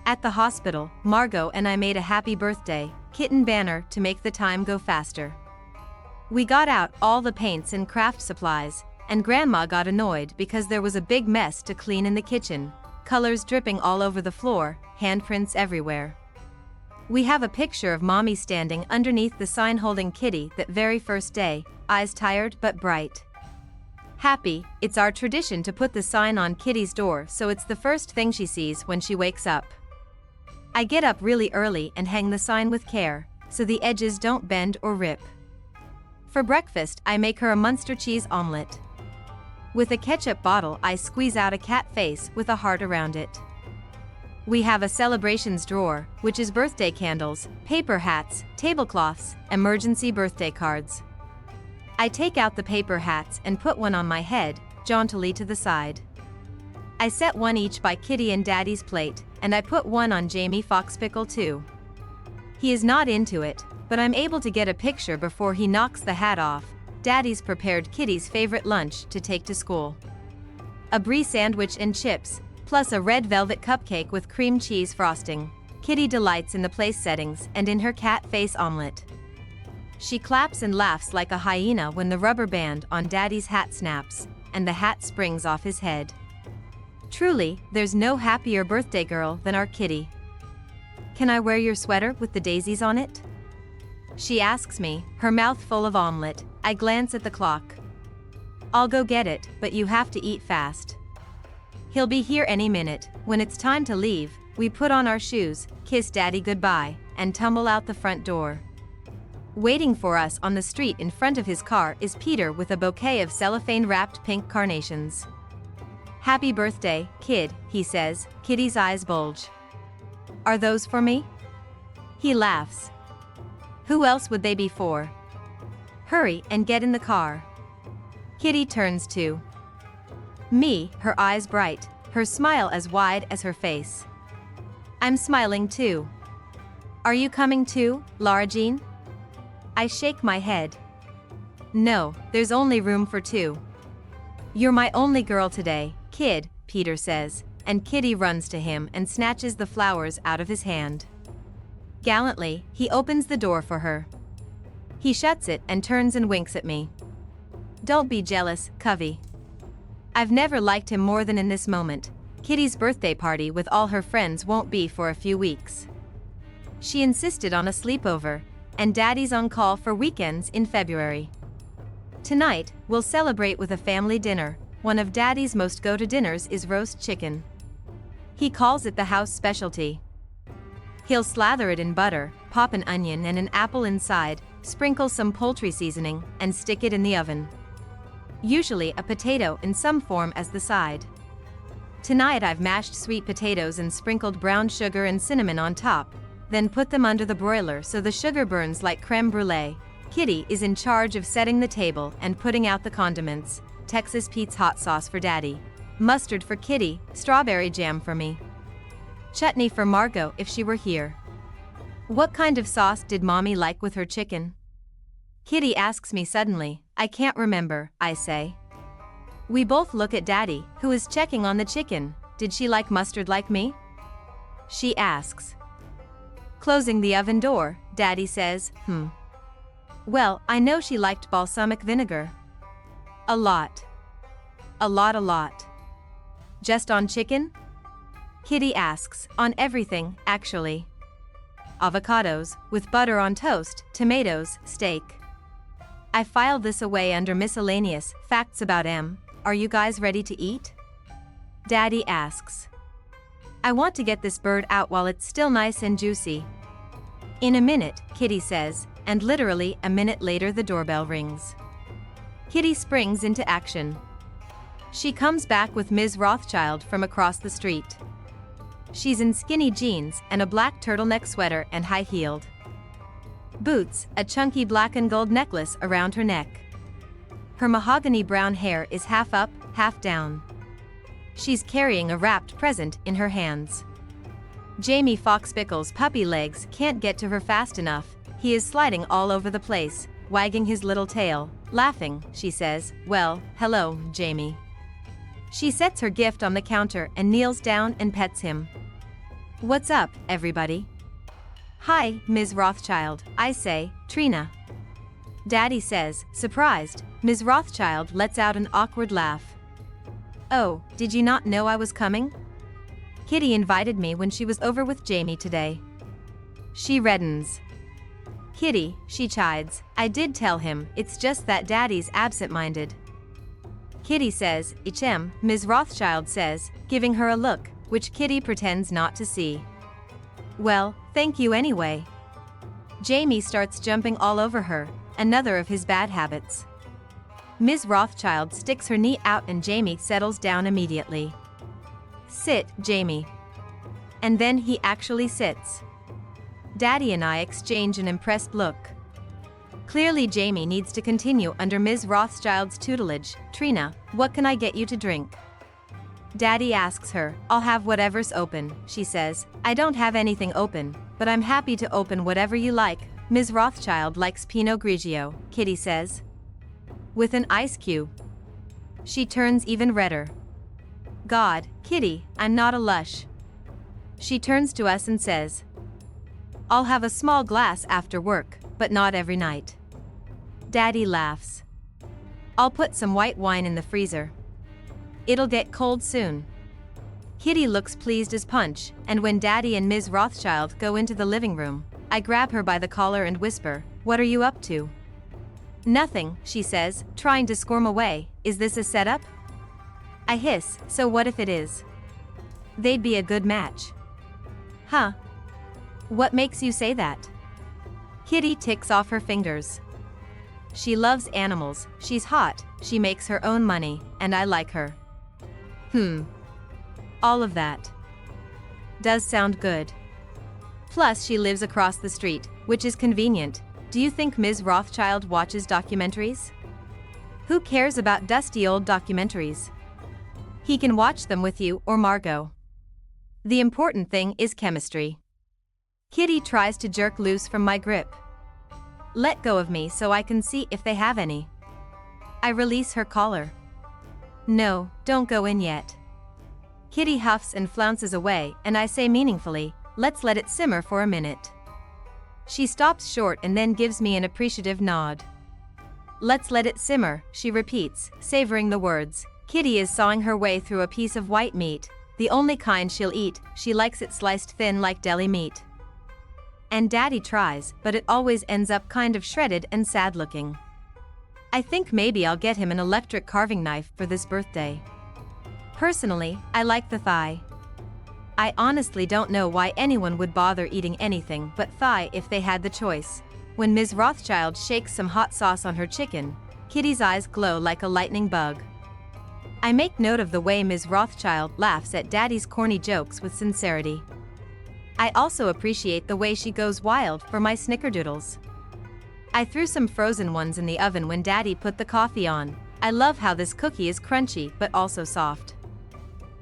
At the hospital, Margot and I made a happy birthday kitten banner to make the time go faster. We got out all the paints and craft supplies, and Grandma got annoyed because there was a big mess to clean in the kitchen, colors dripping all over the floor, handprints everywhere. We have a picture of Mommy standing underneath the sign holding Kitty that very first day, eyes tired but bright. Happy, it's our tradition to put the sign on Kitty's door so it's the first thing she sees when she wakes up. I get up really early and hang the sign with care, so the edges don't bend or rip. For breakfast, I make her a Munster cheese omelette. With a ketchup bottle, I squeeze out a cat face with a heart around it. We have a celebrations drawer, which is birthday candles, paper hats, tablecloths, emergency birthday cards. I take out the paper hats and put one on my head, jauntily to the side. I set one each by Kitty and Daddy's plate, and I put one on Jamie Foxpickle too. He is not into it, but I'm able to get a picture before he knocks the hat off. Daddy's prepared Kitty's favorite lunch to take to school. A brie sandwich and chips, plus a red velvet cupcake with cream cheese frosting. Kitty delights in the place settings and in her cat face omelet. She claps and laughs like a hyena when the rubber band on Daddy's hat snaps, and the hat springs off his head. Truly, there's no happier birthday girl than our Kitty. "Can I wear your sweater with the daisies on it?" she asks me, her mouth full of omelet. I glance at the clock. "I'll go get it, but you have to eat fast. He'll be here any minute." When it's time to leave, we put on our shoes, kiss Daddy goodbye, and tumble out the front door. Waiting for us on the street in front of his car is Peter with a bouquet of cellophane-wrapped pink carnations. "Happy birthday, kid," he says. Kitty's eyes bulge. "Are those for me?" He laughs. "Who else would they be for? Hurry and get in the car." Kitty turns to me, her eyes bright, her smile as wide as her face. I'm smiling too. "Are you coming too, Lara Jean?" I shake my head. "No, there's only room for two." "You're my only girl today, kid," Peter says, and Kitty runs to him and snatches the flowers out of his hand. Gallantly, he opens the door for her. He shuts it and turns and winks at me. "Don't be jealous, Covey." I've never liked him more than in this moment. Kitty's birthday party with all her friends won't be for a few weeks. She insisted on a sleepover, and Daddy's on call for weekends in February. Tonight, we'll celebrate with a family dinner. One of Daddy's most go-to dinners is roast chicken. He calls it the house specialty. He'll slather it in butter, pop an onion and an apple inside, sprinkle some poultry seasoning, and stick it in the oven. Usually a potato in some form as the side. Tonight I've mashed sweet potatoes and sprinkled brown sugar and cinnamon on top, then put them under the broiler so the sugar burns like creme brulee. Kitty is in charge of setting the table and putting out the condiments. Texas Pete's hot sauce for Daddy. Mustard for Kitty, strawberry jam for me. Chutney for Margot if she were here. "What kind of sauce did Mommy like with her chicken?" Kitty asks me suddenly. "I can't remember," I say. We both look at Daddy, who is checking on the chicken. "Did she like mustard like me?" she asks. Closing the oven door, Daddy says, "Well, I know she liked balsamic vinegar." A lot. A lot. "Just on chicken?" Kitty asks. "On everything, actually. Avocados, with butter on toast, tomatoes, steak." I filed this away under miscellaneous facts about M. "Are you guys ready to eat?" Daddy asks. "I want to get this bird out while it's still nice and juicy." "In a minute," Kitty says, and literally a minute later the doorbell rings. Kitty springs into action. She comes back with Ms. Rothschild from across the street. She's in skinny jeans and a black turtleneck sweater and high-heeled boots, a chunky black and gold necklace around her neck. Her mahogany brown hair is half up, half down. She's carrying a wrapped present in her hands. Jamie Foxpickle's puppy legs can't get to her fast enough. He is sliding all over the place, wagging his little tail. Laughing, she says, "Well, hello, Jamie." She sets her gift on the counter and kneels down and pets him. What's up, everybody? Hi, Ms. Rothschild, I say, Trina. Daddy says, surprised. Ms. Rothschild lets out an awkward laugh. Oh, did you not know I was coming? Kitty invited me when she was over with Jamie today. She reddens. Kitty, she chides, I did tell him, it's just that Daddy's absent-minded. Kitty says, Ms. Rothschild says, giving her a look, which Kitty pretends not to see. Well, thank you anyway. Jamie starts jumping all over her, another of his bad habits. Ms. Rothschild sticks her knee out and Jamie settles down immediately. Sit, Jamie. And then he actually sits. Daddy and I exchange an impressed look. Clearly Jamie needs to continue under Ms. Rothschild's tutelage. Trina, what can I get you to drink? Daddy asks her. I'll have whatever's open, she says. I don't have anything open, but I'm happy to open whatever you like. Ms. Rothschild likes Pinot Grigio, Kitty says. With an ice cube. She turns even redder. God, Kitty, I'm not a lush. She turns to us and says, I'll have a small glass after work, but not every night. Daddy laughs. I'll put some white wine in the freezer. It'll get cold soon. Kitty looks pleased as punch, and when Daddy and Ms. Rothschild go into the living room, I grab her by the collar and whisper, What are you up to? Nothing, she says, trying to squirm away. Is this a setup? I hiss, so what if it is? They'd be a good match. Huh? What makes you say that? Kitty ticks off her fingers. She loves animals, she's hot, she makes her own money, and I like her. All of that. Does sound good. Plus she lives across the street, which is convenient. Do you think Ms. Rothschild watches documentaries? Who cares about dusty old documentaries? He can watch them with you or Margot. The important thing is chemistry. Kitty tries to jerk loose from my grip. Let go of me so I can see if they have any. I release her collar. No, don't go in yet. Kitty huffs and flounces away, and I say meaningfully, let's let it simmer for a minute. She stops short and then gives me an appreciative nod. Let's let it simmer, she repeats, savoring the words. Kitty is sawing her way through a piece of white meat, the only kind she'll eat. She likes it sliced thin like deli meat. And Daddy tries, but it always ends up kind of shredded and sad looking. I think maybe I'll get him an electric carving knife for this birthday. Personally, I like the thigh. I honestly don't know why anyone would bother eating anything but thigh if they had the choice. When Ms. Rothschild shakes some hot sauce on her chicken, Kitty's eyes glow like a lightning bug. I make note of the way Ms. Rothschild laughs at Daddy's corny jokes with sincerity. I also appreciate the way she goes wild for my snickerdoodles. I threw some frozen ones in the oven when Daddy put the coffee on. I love how this cookie is crunchy but also soft.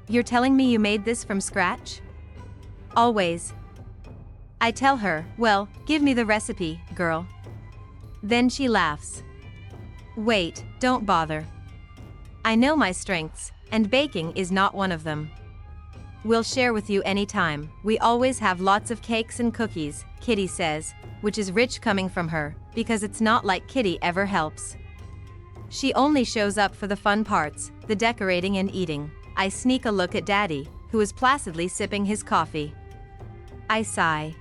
You're telling me you made this from scratch? Always. I tell her, well, give me the recipe, girl. Then she laughs. Wait, don't bother. I know my strengths, and baking is not one of them. We'll share with you anytime. We always have lots of cakes and cookies, Kitty says, which is rich coming from her, because it's not like Kitty ever helps. She only shows up for the fun parts, the decorating and eating. I sneak a look at Daddy, who is placidly sipping his coffee. I sigh.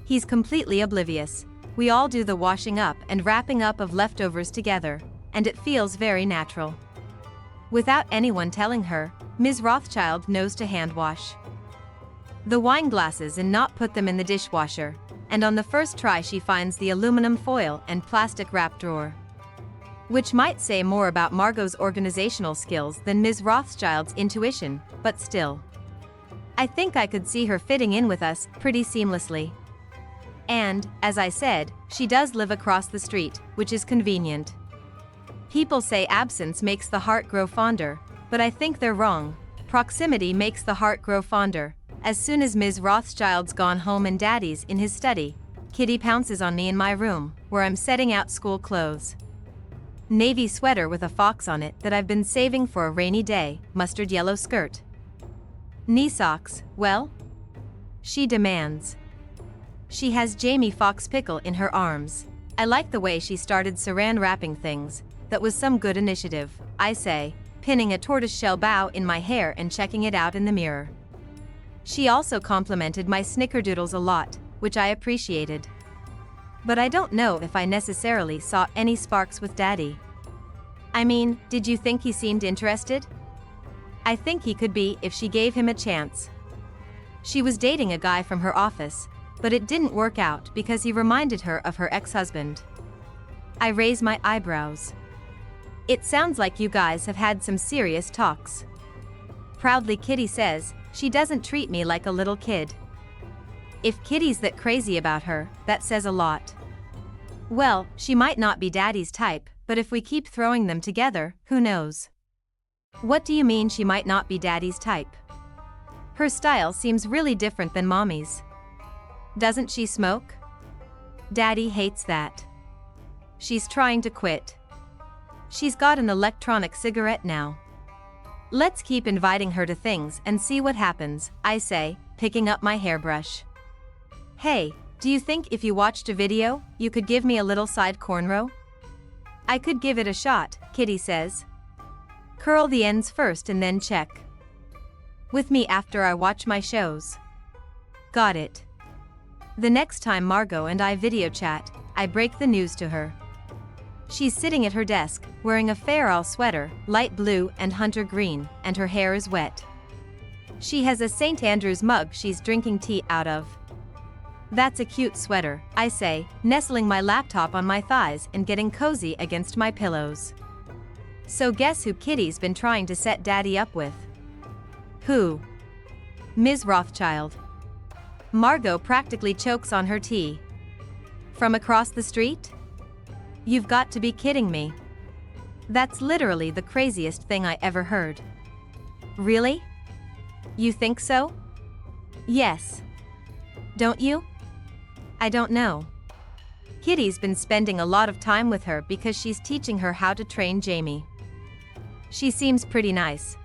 He's completely oblivious. We all do the washing up and wrapping up of leftovers together, and it feels very natural. Without anyone telling her, Ms. Rothschild knows to hand wash the wine glasses and not put them in the dishwasher, and on the first try she finds the aluminum foil and plastic wrap drawer. Which might say more about Margot's organizational skills than Ms. Rothschild's intuition, but still. I think I could see her fitting in with us pretty seamlessly. And, as I said, she does live across the street, which is convenient. People say absence makes the heart grow fonder, but I think they're wrong. Proximity makes the heart grow fonder. As soon as Ms. Rothschild's gone home and Daddy's in his study, Kitty pounces on me in my room, where I'm setting out school clothes. Navy sweater with a fox on it that I've been saving for a rainy day, mustard yellow skirt. Knee socks, well? She demands. She has Jamie Foxx pickle in her arms. I like the way she started saran wrapping things. That was some good initiative, I say, pinning a tortoiseshell bow in my hair and checking it out in the mirror. She also complimented my snickerdoodles a lot, which I appreciated. But I don't know if I necessarily saw any sparks with Daddy. I mean, did you think he seemed interested? I think he could be if she gave him a chance. She was dating a guy from her office, but it didn't work out because he reminded her of her ex-husband. I raise my eyebrows. It sounds like you guys have had some serious talks. Proudly Kitty says, she doesn't treat me like a little kid. If Kitty's that crazy about her, that says a lot. Well, she might not be Daddy's type, but if we keep throwing them together, who knows? What do you mean she might not be Daddy's type? Her style seems really different than Mommy's. Doesn't she smoke? Daddy hates that. She's trying to quit. She's got an electronic cigarette now. Let's keep inviting her to things and see what happens, I say, picking up my hairbrush. Hey, do you think if you watched a video, you could give me a little side cornrow? I could give it a shot, Kitty says. Curl the ends first and then check. With me after I watch my shows. Got it. The next time Margot and I video chat, I break the news to her. She's sitting at her desk, wearing a Farrell sweater, light blue and hunter green, and her hair is wet. She has a St. Andrew's mug she's drinking tea out of. That's a cute sweater, I say, nestling my laptop on my thighs and getting cozy against my pillows. So guess who Kitty's been trying to set Daddy up with? Who? Ms. Rothschild. Margot practically chokes on her tea. From across the street? You've got to be kidding me. That's literally the craziest thing I ever heard. Really? You think so? Yes. Don't you? I don't know. Kitty's been spending a lot of time with her because she's teaching her how to train Jamie. She seems pretty nice.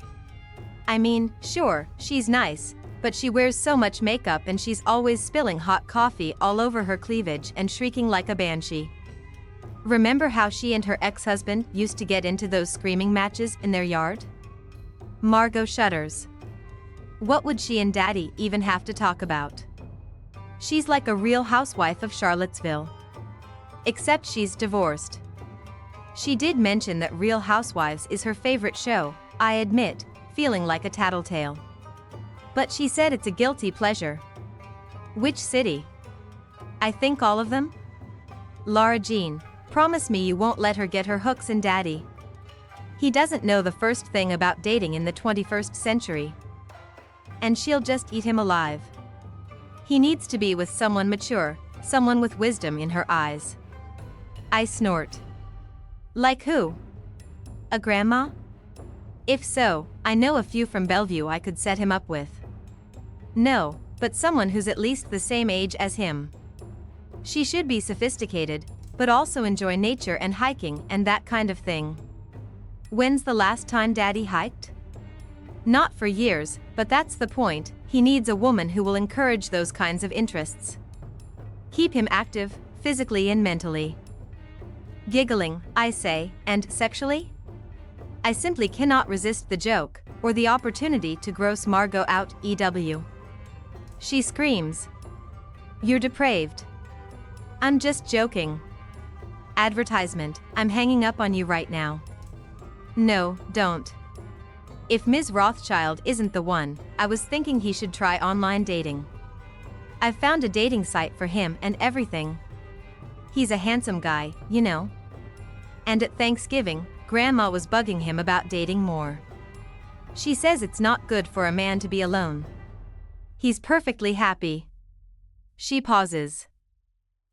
I mean, sure, she's nice, but she wears so much makeup and she's always spilling hot coffee all over her cleavage and shrieking like a banshee. Remember how she and her ex-husband used to get into those screaming matches in their yard? Margot shudders. What would she and Daddy even have to talk about? She's like a real housewife of Charlottesville. Except she's divorced. She did mention that Real Housewives is her favorite show, I admit, feeling like a tattletale. But she said it's a guilty pleasure. Which city? I think all of them? Lara Jean, promise me you won't let her get her hooks in Daddy. He doesn't know the first thing about dating in the 21st century. And she'll just eat him alive. He needs to be with someone mature, someone with wisdom in her eyes. I snort. Like who? A grandma? If so, I know a few from Bellevue I could set him up with. No, but someone who's at least the same age as him. She should be sophisticated, but also enjoy nature and hiking and that kind of thing. When's the last time Daddy hiked? Not for years, but that's the point, he needs a woman who will encourage those kinds of interests. Keep him active, physically and mentally. Giggling, I say, and sexually? I simply cannot resist the joke, or the opportunity to gross Margot out, EW. She screams. You're depraved. I'm just joking. Advertisement, I'm hanging up on you right now. No, don't. If Ms. Rothschild isn't the one, I was thinking he should try online dating. I've found a dating site for him and everything. He's a handsome guy, you know. And at Thanksgiving, Grandma was bugging him about dating more. She says it's not good for a man to be alone. He's perfectly happy. She pauses.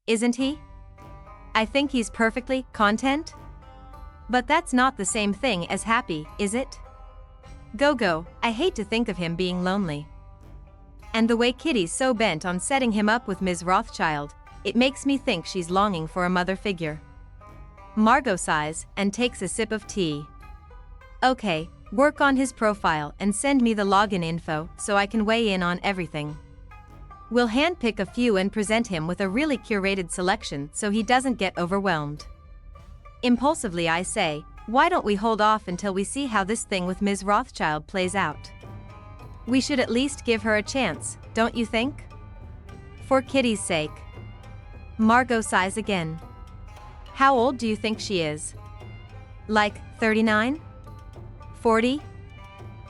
Isn't he? I think he's perfectly content? But that's not the same thing as happy, is it? Go, I hate to think of him being lonely. And the way Kitty's so bent on setting him up with Ms. Rothschild, it makes me think she's longing for a mother figure. Margot sighs and takes a sip of tea. Okay, work on his profile and send me the login info so I can weigh in on everything. We'll handpick a few and present him with a really curated selection so he doesn't get overwhelmed. Impulsively I say, why don't we hold off until we see how this thing with Ms. Rothschild plays out? We should at least give her a chance, don't you think? For Kitty's sake. Margot sighs again. How old do you think she is? Like, 39? 40?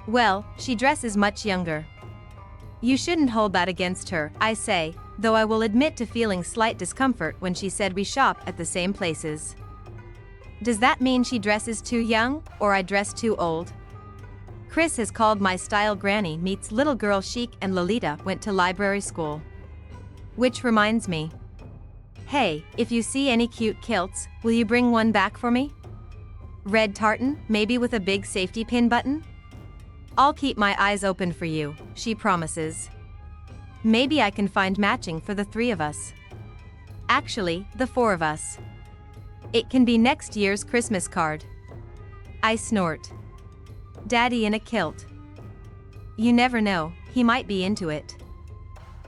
Well, she dresses much younger. You shouldn't hold that against her, I say, though I will admit to feeling slight discomfort when she said we shop at the same places. Does that mean she dresses too young, or I dress too old? Chris has called my style Granny meets little girl chic and Lolita went to library school. Which reminds me. Hey, if you see any cute kilts, will you bring one back for me? Red tartan, maybe with a big safety pin button? I'll keep my eyes open for you, she promises. Maybe I can find matching for the 3 of us. Actually, the 4 of us. It can be next year's Christmas card. I snort. Daddy in a kilt. You never know, he might be into it.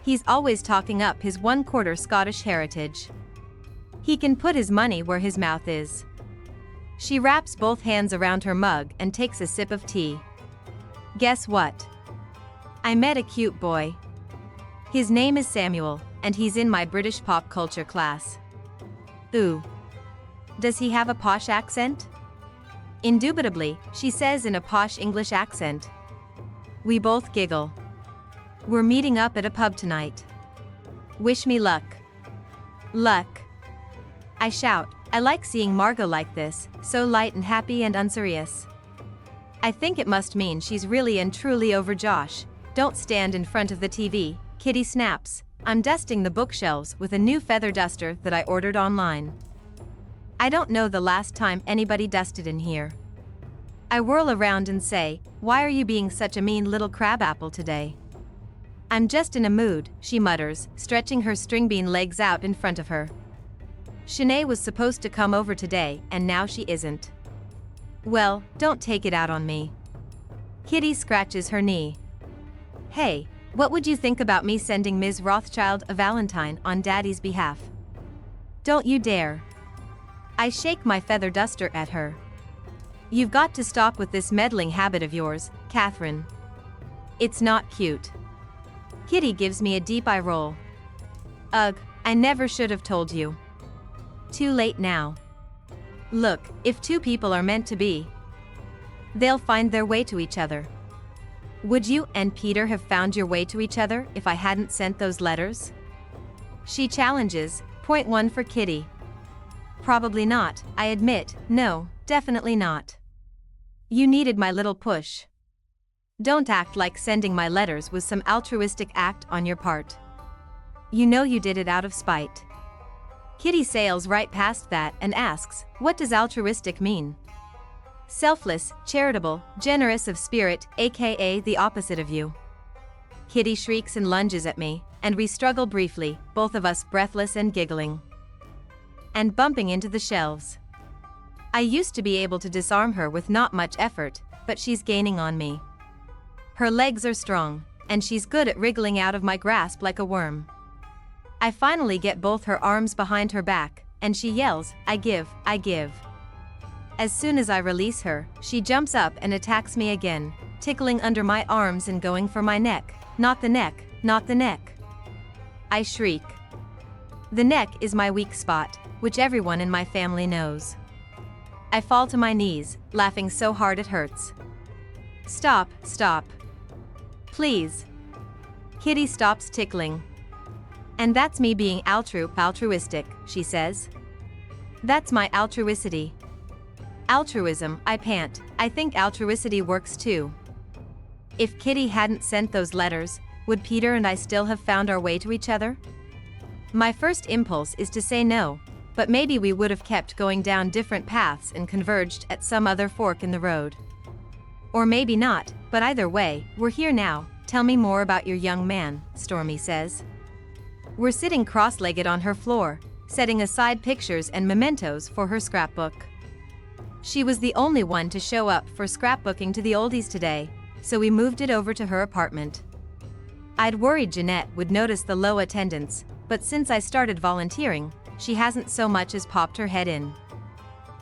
He's always talking up his 1/4 Scottish heritage. He can put his money where his mouth is. She wraps both hands around her mug and takes a sip of tea. Guess what? I met a cute boy. His name is Samuel, and he's in my British pop culture class. Ooh. Does he have a posh accent? Indubitably, she says in a posh English accent. We both giggle. We're meeting up at a pub tonight. Wish me luck. Luck. I shout, I like seeing Margot like this, so light and happy and unserious. I think it must mean she's really and truly over Josh. Don't stand in front of the TV, Kitty snaps. I'm dusting the bookshelves with a new feather duster that I ordered online. I don't know the last time anybody dusted in here. I whirl around and say, why are you being such a mean little crabapple today? I'm just in a mood, she mutters, stretching her string bean legs out in front of her. Shanae was supposed to come over today, and now she isn't. Well, don't take it out on me. Kitty scratches her knee. Hey, what would you think about me sending Ms. Rothschild a Valentine on Daddy's behalf? Don't you dare. I shake my feather duster at her. You've got to stop with this meddling habit of yours, Catherine. It's not cute. Kitty gives me a deep eye roll. Ugh, I never should have told you. Too late now. Look, if 2 people are meant to be, they'll find their way to each other. Would you and Peter have found your way to each other if I hadn't sent those letters? She challenges, point 1 for Kitty. Probably not, I admit, no, definitely not. You needed my little push. Don't act like sending my letters was some altruistic act on your part. You know you did it out of spite. Kitty sails right past that and asks, what does altruistic mean? Selfless, charitable, generous of spirit, aka the opposite of you. Kitty shrieks and lunges at me, and we struggle briefly, both of us breathless and giggling. And bumping into the shelves. I used to be able to disarm her with not much effort, but she's gaining on me. Her legs are strong, and she's good at wriggling out of my grasp like a worm. I finally get both her arms behind her back, and she yells, I give, I give. As soon as I release her, she jumps up and attacks me again, tickling under my arms and going for my neck. Not the neck, not the neck. I shriek. The neck is my weak spot, which everyone in my family knows. I fall to my knees, laughing so hard it hurts. Stop, stop. Please. Kitty stops tickling. And that's me being altruistic, she says. That's my altruicity. Altruism, I pant, I think altruicity works too. If Kitty hadn't sent those letters, would Peter and I still have found our way to each other? My first impulse is to say no, but maybe we would have kept going down different paths and converged at some other fork in the road. Or maybe not, but either way, we're here now. Tell me more about your young man, Stormy says. We're sitting cross-legged on her floor, setting aside pictures and mementos for her scrapbook. She was the only one to show up for scrapbooking to the oldies today, so we moved it over to her apartment. I'd worried Jeanette would notice the low attendance, but since I started volunteering, she hasn't so much as popped her head in.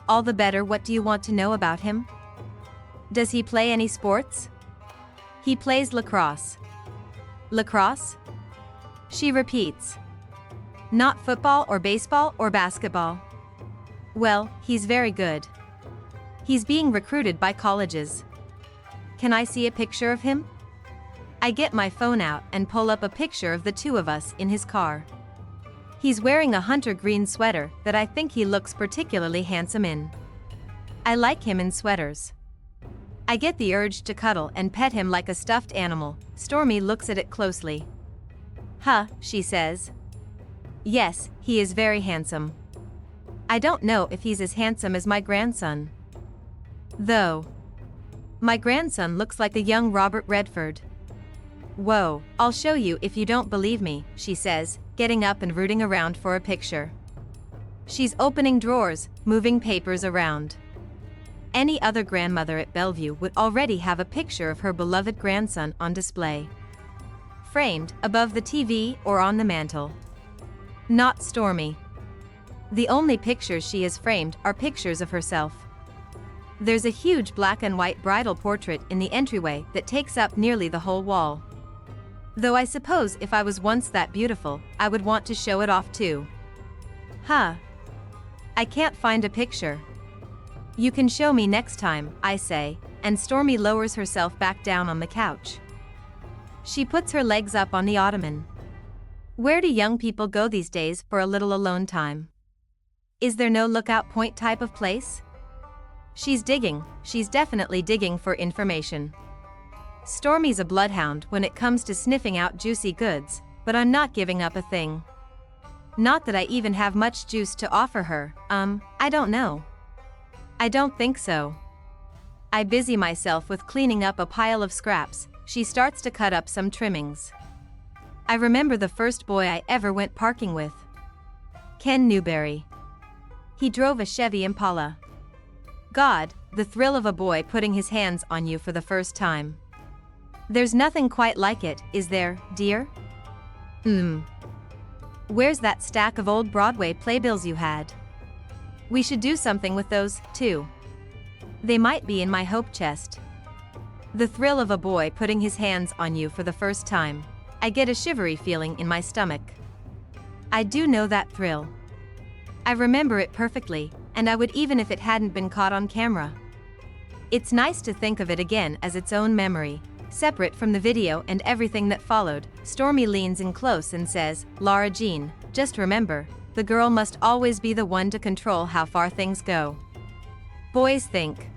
All the better. What do you want to know about him? Does he play any sports? He plays lacrosse. Lacrosse? She repeats. Not football or baseball or basketball. Well, he's very good. He's being recruited by colleges. Can I see a picture of him? I get my phone out and pull up a picture of the two of us in his car. He's wearing a hunter green sweater that I think he looks particularly handsome in. I like him in sweaters. I get the urge to cuddle and pet him like a stuffed animal. Stormy looks at it closely. Huh, she says. Yes, he is very handsome. I don't know if he's as handsome as my grandson, though. My grandson looks like the young Robert Redford. Whoa, I'll show you if you don't believe me, she says, getting up and rooting around for a picture. She's opening drawers, moving papers around. Any other grandmother at Bellevue would already have a picture of her beloved grandson on display, framed above the TV or on the mantle. Not Stormy. The only pictures she has framed are pictures of herself. There's a huge black and white bridal portrait in the entryway that takes up nearly the whole wall. Though I suppose if I was once that beautiful, I would want to show it off too. Huh. I can't find a picture. You can show me next time, I say, and Stormy lowers herself back down on the couch. She puts her legs up on the ottoman. Where do young people go these days for a little alone time? Is there no lookout point type of place? She's definitely digging for information. Stormy's a bloodhound when it comes to sniffing out juicy goods, but I'm not giving up a thing. Not that I even have much juice to offer her, I don't know. I don't think so. I busy myself with cleaning up a pile of scraps. She starts to cut up some trimmings. I remember the first boy I ever went parking with. Ken Newberry. He drove a Chevy Impala. God, the thrill of a boy putting his hands on you for the first time. There's nothing quite like it, is there, dear? Where's that stack of old Broadway playbills you had? We should do something with those, too. They might be in my hope chest. The thrill of a boy putting his hands on you for the first time. I get a shivery feeling in my stomach. I do know that thrill. I remember it perfectly, and I would even if it hadn't been caught on camera. It's nice to think of it again as its own memory, separate from the video and everything that followed. Stormy leans in close and says, Lara Jean, just remember, the girl must always be the one to control how far things go. Boys think